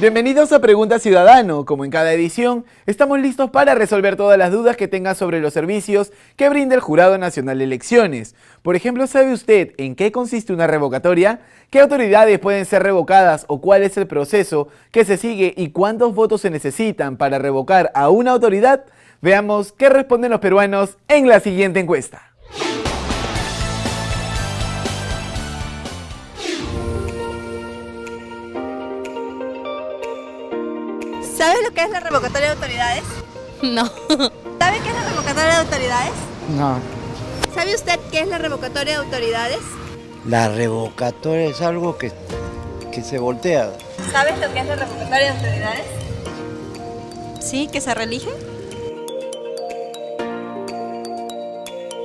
Bienvenidos a Pregunta Ciudadano. Como en cada edición, estamos listos para resolver todas las dudas que tenga sobre los servicios que brinda el Jurado Nacional de Elecciones. Por ejemplo, ¿sabe usted en qué consiste una revocatoria? ¿Qué autoridades pueden ser revocadas o cuál es el proceso que se sigue y cuántos votos se necesitan para revocar a una autoridad? Veamos qué responden los peruanos en la siguiente encuesta. ¿Sabe lo que es la revocatoria de autoridades? No. ¿Sabe qué es la revocatoria de autoridades? No. ¿Sabe usted qué es la revocatoria de autoridades? La revocatoria es algo que se voltea. ¿Sabes lo que es la revocatoria de autoridades? ¿Sí? ¿Que se reelige?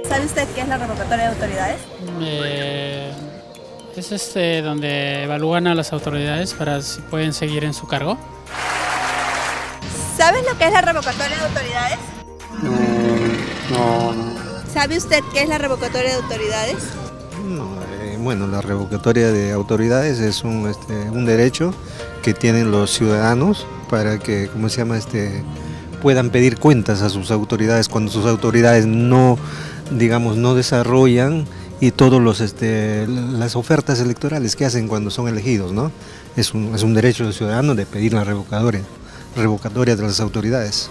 ¿Sabe usted qué es la revocatoria de autoridades? Es donde evalúan a las autoridades para si pueden seguir en su cargo. ¿Sabes lo que es la revocatoria de autoridades? No. ¿Sabe usted qué es la revocatoria de autoridades? No, bueno, la revocatoria de autoridades es un derecho que tienen los ciudadanos para que, puedan pedir cuentas a sus autoridades cuando sus autoridades no desarrollan y todos las ofertas electorales que hacen cuando son elegidos, ¿no? Es un derecho del ciudadano de pedir la revocatoria de las autoridades.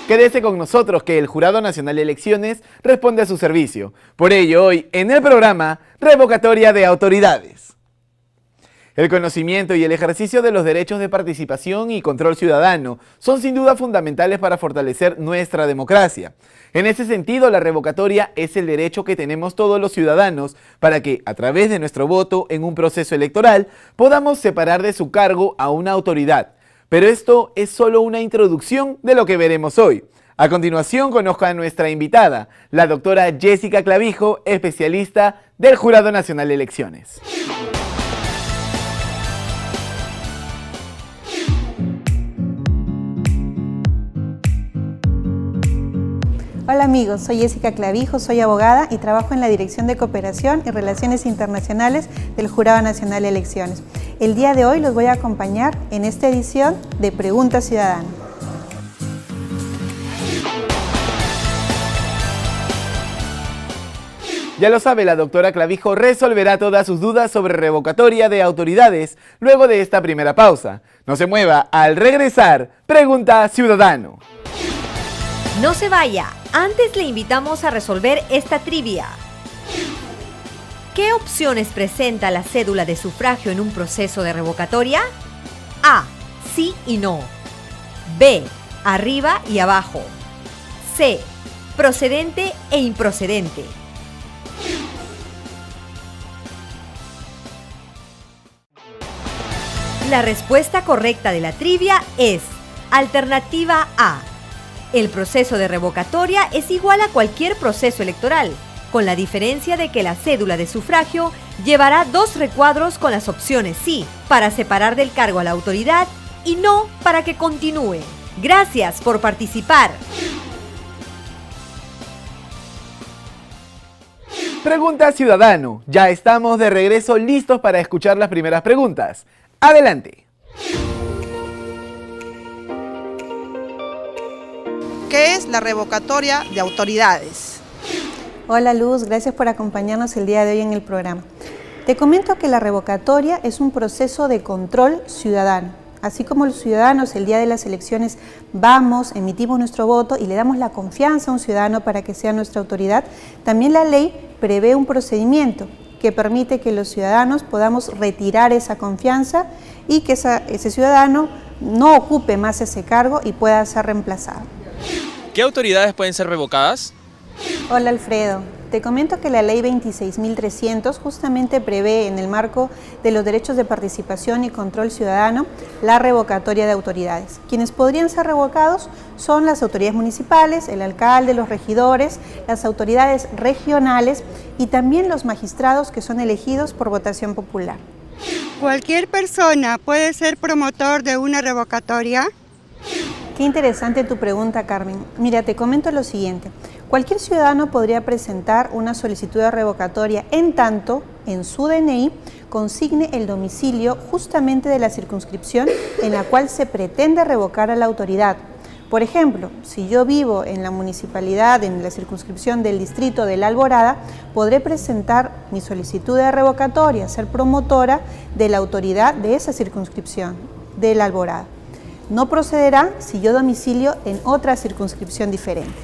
Quédese con nosotros que el Jurado Nacional de Elecciones responde a su servicio. Por ello, hoy en el programa, Revocatoria de Autoridades. El conocimiento y el ejercicio de los derechos de participación y control ciudadano son sin duda fundamentales para fortalecer nuestra democracia. En ese sentido, la revocatoria es el derecho que tenemos todos los ciudadanos para que, a través de nuestro voto en un proceso electoral, podamos separar de su cargo a una autoridad. Pero esto es solo una introducción de lo que veremos hoy. A continuación, conozca a nuestra invitada, la doctora Jessica Clavijo, especialista del Jurado Nacional de Elecciones. Hola amigos, soy Jessica Clavijo, soy abogada y trabajo en la Dirección de Cooperación y Relaciones Internacionales del Jurado Nacional de Elecciones. El día de hoy los voy a acompañar en esta edición de Pregunta Ciudadana. Ya lo sabe, la doctora Clavijo resolverá todas sus dudas sobre revocatoria de autoridades luego de esta primera pausa. No se mueva, al regresar, Pregunta Ciudadano. No se vaya, antes le invitamos a resolver esta trivia. ¿Qué opciones presenta la cédula de sufragio en un proceso de revocatoria? A. Sí y no. B. Arriba y abajo. C. Procedente e improcedente. La respuesta correcta de la trivia es alternativa A. El proceso de revocatoria es igual a cualquier proceso electoral, con la diferencia de que la cédula de sufragio llevará 2 recuadros con las opciones sí, para separar del cargo a la autoridad, y no para que continúe. Gracias por participar. Pregunta Ciudadano. Ya estamos de regreso listos para escuchar las primeras preguntas. Adelante. ¿Qué es la revocatoria de autoridades? Hola Luz, gracias por acompañarnos el día de hoy en el programa. Te comento que la revocatoria es un proceso de control ciudadano. Así como los ciudadanos el día de las elecciones vamos, emitimos nuestro voto y le damos la confianza a un ciudadano para que sea nuestra autoridad, también la ley prevé un procedimiento que permite que los ciudadanos podamos retirar esa confianza y que ese ciudadano no ocupe más ese cargo y pueda ser reemplazado. ¿Qué autoridades pueden ser revocadas? Hola Alfredo, te comento que la ley 26.300 justamente prevé en el marco de los derechos de participación y control ciudadano la revocatoria de autoridades. Quienes podrían ser revocados son las autoridades municipales, el alcalde, los regidores, las autoridades regionales y también los magistrados que son elegidos por votación popular. ¿Cualquier persona puede ser promotor de una revocatoria? Qué interesante tu pregunta, Carmen. Mira, te comento lo siguiente. Cualquier ciudadano podría presentar una solicitud de revocatoria en tanto en su DNI consigne el domicilio justamente de la circunscripción en la cual se pretende revocar a la autoridad. Por ejemplo, si yo vivo en la municipalidad, en la circunscripción del distrito de La Alborada, podré presentar mi solicitud de revocatoria, ser promotora de la autoridad de esa circunscripción de La Alborada. No procederá si yo domicilio en otra circunscripción diferente.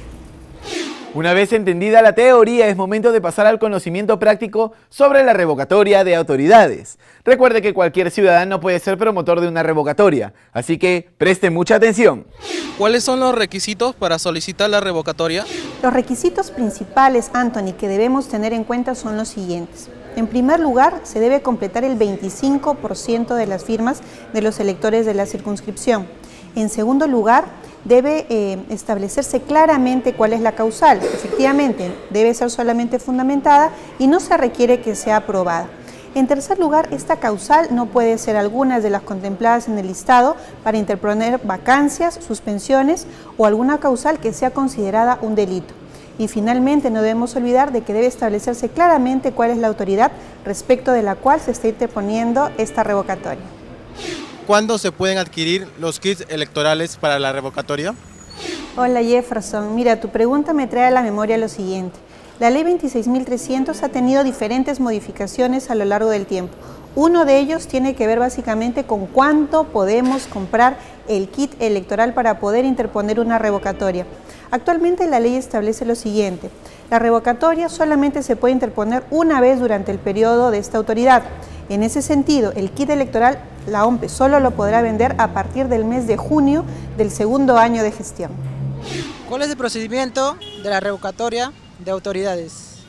Una vez entendida la teoría, es momento de pasar al conocimiento práctico sobre la revocatoria de autoridades. Recuerde que cualquier ciudadano puede ser promotor de una revocatoria, así que preste mucha atención. ¿Cuáles son los requisitos para solicitar la revocatoria? Los requisitos principales, Anthony, que debemos tener en cuenta son los siguientes. En primer lugar, se debe completar el 25% de las firmas de los electores de la circunscripción. En segundo lugar, debe establecerse claramente cuál es la causal. Efectivamente, debe ser solamente fundamentada y no se requiere que sea aprobada. En tercer lugar, esta causal no puede ser algunas de las contempladas en el listado para interponer vacancias, suspensiones o alguna causal que sea considerada un delito. Y finalmente, no debemos olvidar de que debe establecerse claramente cuál es la autoridad respecto de la cual se está interponiendo esta revocatoria. ¿Cuándo se pueden adquirir los kits electorales para la revocatoria? Hola Jefferson, mira, tu pregunta me trae a la memoria lo siguiente. La ley 26.300 ha tenido diferentes modificaciones a lo largo del tiempo. Uno de ellos tiene que ver básicamente con cuánto podemos comprar el kit electoral para poder interponer una revocatoria. Actualmente la ley establece lo siguiente: la revocatoria solamente se puede interponer una vez durante el periodo de esta autoridad. En ese sentido, el kit electoral, la OMPE solo lo podrá vender a partir del mes de junio del segundo año de gestión. ¿Cuál es el procedimiento de la revocatoria de autoridades?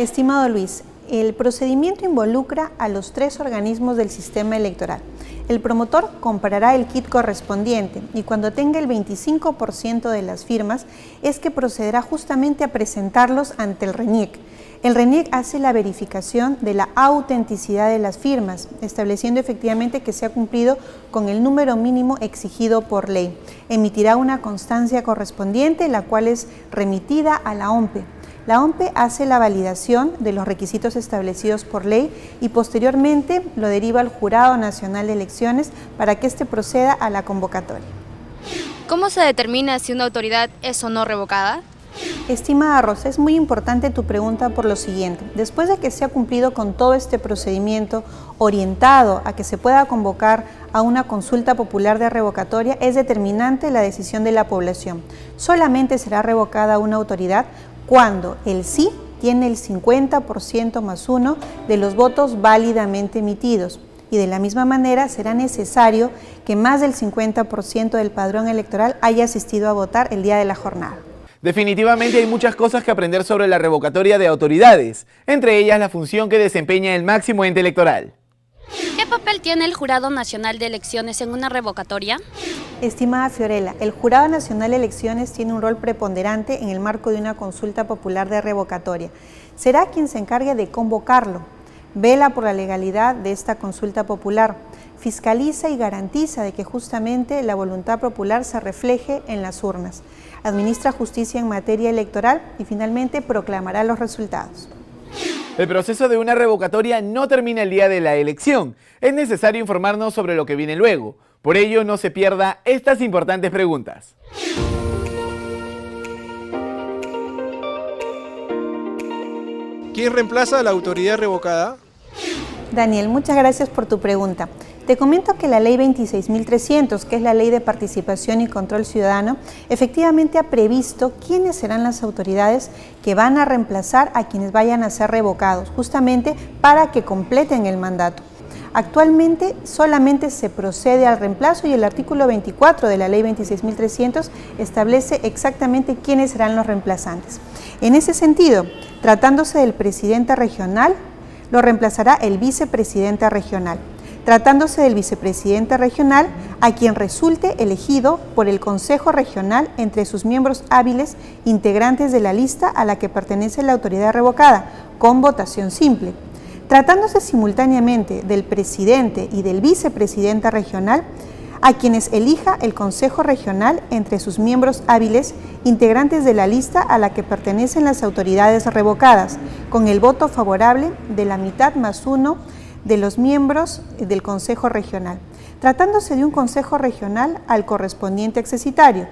Estimado Luis, el procedimiento involucra a los 3 organismos del sistema electoral. El promotor comprará el kit correspondiente y cuando tenga el 25% de las firmas es que procederá justamente a presentarlos ante el RENIEC. El RENIEC hace la verificación de la autenticidad de las firmas, estableciendo efectivamente que se ha cumplido con el número mínimo exigido por ley. Emitirá una constancia correspondiente, la cual es remitida a la OMPE. La OMPE hace la validación de los requisitos establecidos por ley y posteriormente lo deriva al Jurado Nacional de Elecciones para que éste proceda a la convocatoria. ¿Cómo se determina si una autoridad es o no revocada? Estimada Rosa, es muy importante tu pregunta por lo siguiente. Después de que se ha cumplido con todo este procedimiento orientado a que se pueda convocar a una consulta popular de revocatoria, es determinante la decisión de la población. Solamente será revocada una autoridad cuando el sí tiene el 50% más 1 de los votos válidamente emitidos. Y de la misma manera será necesario que más del 50% del padrón electoral haya asistido a votar el día de la jornada. Definitivamente hay muchas cosas que aprender sobre la revocatoria de autoridades, entre ellas la función que desempeña el máximo ente electoral. ¿Qué papel tiene el Jurado Nacional de Elecciones en una revocatoria? Estimada Fiorella, el Jurado Nacional de Elecciones tiene un rol preponderante en el marco de una consulta popular de revocatoria. Será quien se encargue de convocarlo, vela por la legalidad de esta consulta popular, fiscaliza y garantiza de que justamente la voluntad popular se refleje en las urnas, administra justicia en materia electoral y finalmente proclamará los resultados. El proceso de una revocatoria no termina el día de la elección. Es necesario informarnos sobre lo que viene luego. Por ello, no se pierda estas importantes preguntas. ¿Quién reemplaza a la autoridad revocada? Daniel, muchas gracias por tu pregunta. Te comento que la ley 26.300, que es la ley de participación y control ciudadano, efectivamente ha previsto quiénes serán las autoridades que van a reemplazar a quienes vayan a ser revocados, justamente para que completen el mandato. Actualmente solamente se procede al reemplazo y el artículo 24 de la ley 26.300 establece exactamente quiénes serán los reemplazantes. En ese sentido, tratándose del presidente regional, lo reemplazará el vicepresidente regional. Tratándose del vicepresidente regional, a quien resulte elegido por el Consejo Regional entre sus miembros hábiles integrantes de la lista a la que pertenece la autoridad revocada, con votación simple. Tratándose simultáneamente del presidente y del vicepresidente regional, a quienes elija el Consejo Regional entre sus miembros hábiles, integrantes de la lista a la que pertenecen las autoridades revocadas, con el voto favorable de la mitad más uno de los miembros del Consejo Regional. Tratándose de un Consejo Regional, al correspondiente accesitario.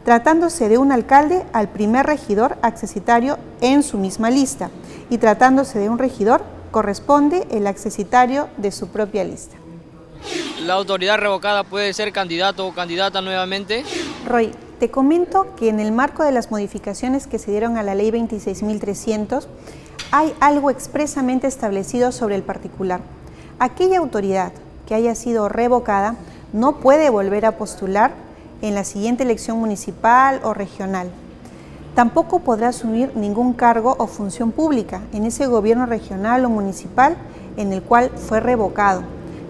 Tratándose de un alcalde, al primer regidor accesitario en su misma lista. Y tratándose de un regidor, corresponde el accesitario de su propia lista. ¿La autoridad revocada puede ser candidato o candidata nuevamente? Roy, te comento que en el marco de las modificaciones que se dieron a la Ley 26.300, hay algo expresamente establecido sobre el particular. Aquella autoridad que haya sido revocada no puede volver a postular en la siguiente elección municipal o regional. Tampoco podrá asumir ningún cargo o función pública en ese gobierno regional o municipal en el cual fue revocado,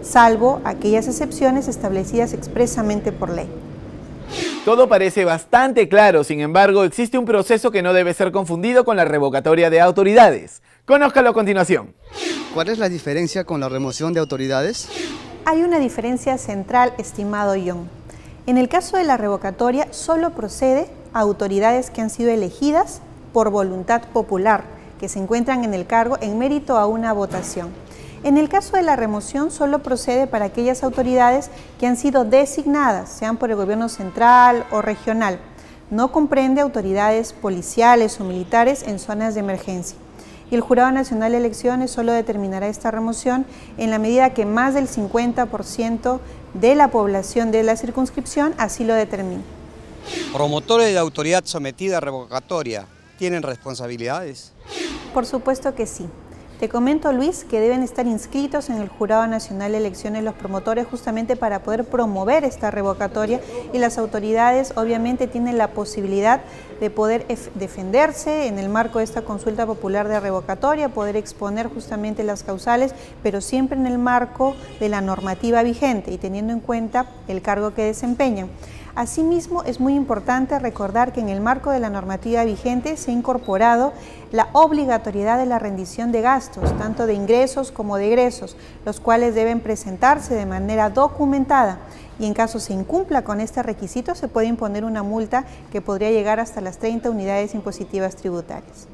salvo aquellas excepciones establecidas expresamente por ley. Todo parece bastante claro, sin embargo, existe un proceso que no debe ser confundido con la revocatoria de autoridades. Conózcalo a continuación. ¿Cuál es la diferencia con la remoción de autoridades? Hay una diferencia central, estimado John. En el caso de la revocatoria, solo procede a autoridades que han sido elegidas por voluntad popular, que se encuentran en el cargo en mérito a una votación. En el caso de la remoción, solo procede para aquellas autoridades que han sido designadas, sean por el gobierno central o regional. No comprende autoridades policiales o militares en zonas de emergencia. Y el Jurado Nacional de Elecciones solo determinará esta remoción en la medida que más del 50% de la población de la circunscripción así lo determine. ¿Promotores de autoridad sometida a revocatoria tienen responsabilidades? Por supuesto que sí. Te comento, Luis, que deben estar inscritos en el Jurado Nacional de Elecciones los promotores justamente para poder promover esta revocatoria, y las autoridades obviamente tienen la posibilidad de poder defenderse en el marco de esta consulta popular de revocatoria, poder exponer justamente las causales, pero siempre en el marco de la normativa vigente y teniendo en cuenta el cargo que desempeñan. Asimismo, es muy importante recordar que en el marco de la normativa vigente se ha incorporado la obligatoriedad de la rendición de gastos, tanto de ingresos como de egresos, los cuales deben presentarse de manera documentada, y en caso se incumpla con este requisito se puede imponer una multa que podría llegar hasta las 30 unidades impositivas tributarias.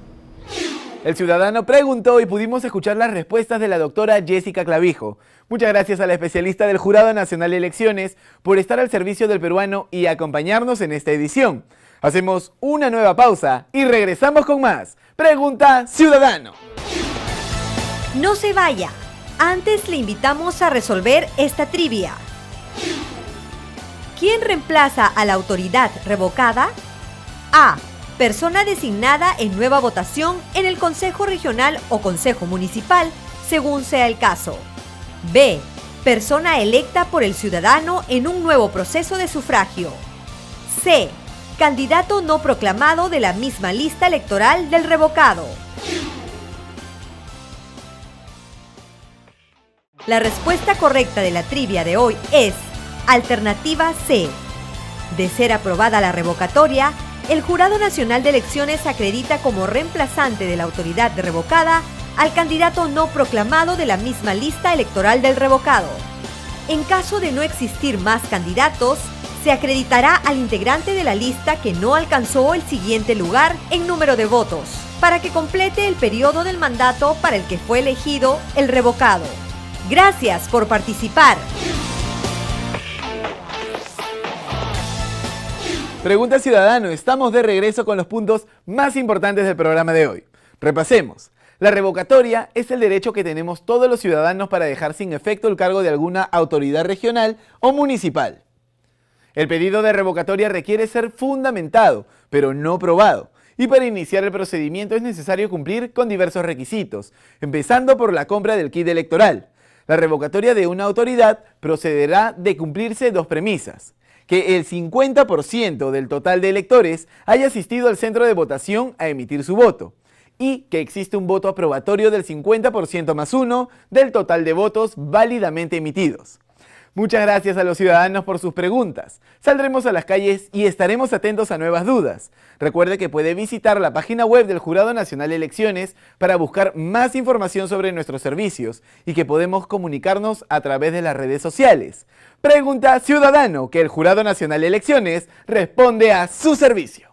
El ciudadano preguntó y pudimos escuchar las respuestas de la doctora Jessica Clavijo. Muchas gracias a la especialista del Jurado Nacional de Elecciones por estar al servicio del peruano y acompañarnos en esta edición. Hacemos una nueva pausa y regresamos con más. Pregunta Ciudadano. No se vaya. Antes le invitamos a resolver esta trivia. ¿Quién reemplaza a la autoridad revocada? A. Persona designada en nueva votación en el Consejo Regional o Consejo Municipal, según sea el caso. B. Persona electa por el ciudadano en un nuevo proceso de sufragio. C. Candidato no proclamado de la misma lista electoral del revocado. La respuesta correcta de la trivia de hoy es alternativa C. De ser aprobada la revocatoria, el Jurado Nacional de Elecciones acredita como reemplazante de la autoridad revocada al candidato no proclamado de la misma lista electoral del revocado. En caso de no existir más candidatos, se acreditará al integrante de la lista que no alcanzó el siguiente lugar en número de votos, para que complete el periodo del mandato para el que fue elegido el revocado. Gracias por participar. Pregunta Ciudadano, estamos de regreso con los puntos más importantes del programa de hoy. Repasemos. La revocatoria es el derecho que tenemos todos los ciudadanos para dejar sin efecto el cargo de alguna autoridad regional o municipal. El pedido de revocatoria requiere ser fundamentado, pero no probado. Y para iniciar el procedimiento es necesario cumplir con diversos requisitos, empezando por la compra del kit electoral. La revocatoria de una autoridad procederá de cumplirse dos premisas: que el 50% del total de electores haya asistido al centro de votación a emitir su voto, y que existe un voto aprobatorio del 50% más 1 del total de votos válidamente emitidos. Muchas gracias a los ciudadanos por sus preguntas. Saldremos a las calles y estaremos atentos a nuevas dudas. Recuerde que puede visitar la página web del Jurado Nacional de Elecciones para buscar más información sobre nuestros servicios y que podemos comunicarnos a través de las redes sociales. Pregunta ciudadano, que el Jurado Nacional de Elecciones responde a su servicio.